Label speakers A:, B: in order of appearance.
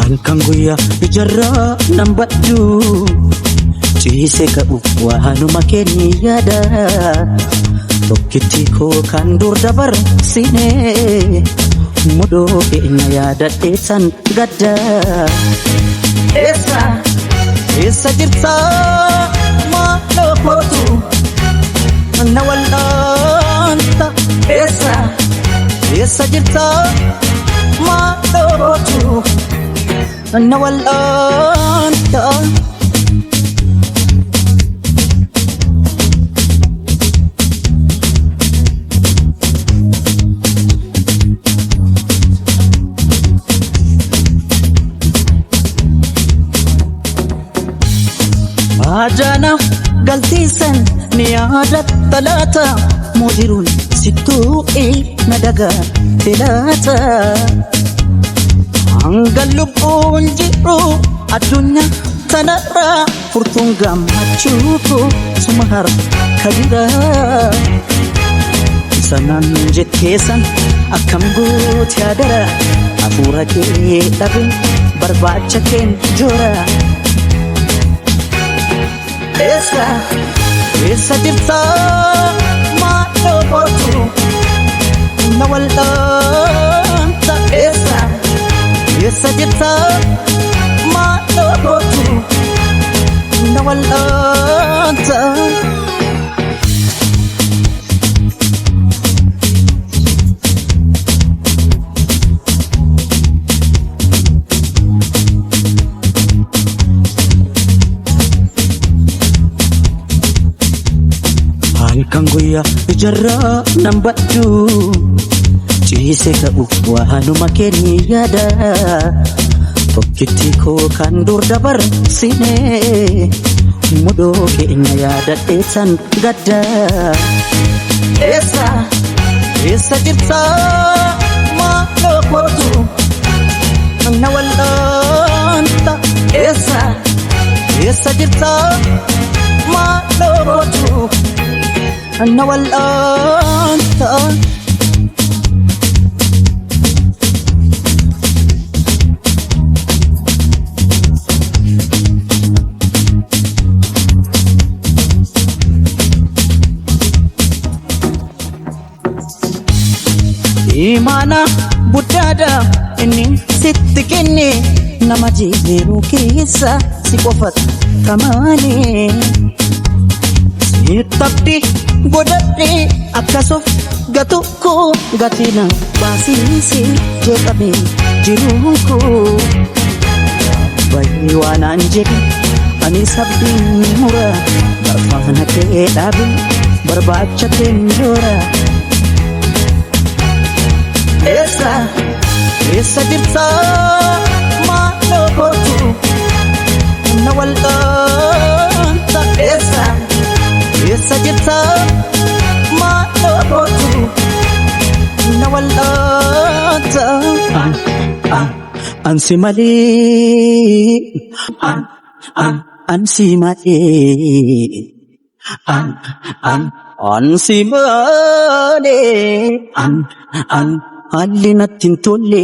A: Halkan guyyaa ijarraa nan baddu ciise ka'u waanuma keenya yaada tokkitti koo kan dur dabarsine mudoo keenya yaadadhee san gadda. Essa jirta maaloo kootu na wal'aanta. Essa jirta maaloo kootu na wal'aanta. Ajana galtiisan ni yaadatta laata mudiruun sittuu nadaga filata. Hanga lubbuun jiru addunyaa tanarraa furtuun gammachuutu suma harka jira. Sanaan jetteessan akkam goote yaadara hafuura kee dhabe barbaacha keen jora. Essa jirta maaloo kootu na wal'aanta. Essa jirta maaloo kootu na wal'aanta. Halkan guyyaa ijarraa nan baddu ciise ka'u waanuma keenya yaada tokkitti koo kan dur dabarsine mudoo keenya yaadadhee san gadda. Essa jirta maaloo kootu na wal'aanta. Essa jirta maaloo kootu na wal'aanta. Imaana guddaadha inni sitti kenne nama jiru keessa si qofata malee. Sitabdi godhadhe akkasuuf gatuuko gatina baasiisi jedhame jiruuko. Baay'ee waanaan jedhe ani sabdiin mura barbaana kee dhaabe barbaacha keen jora. Essa jirta maaloo kootu na wal'aanta. Essa jirta maaloo kootu na wal'aanta. Ansi malee ansi malee ansi malee haalli natti hin tolle.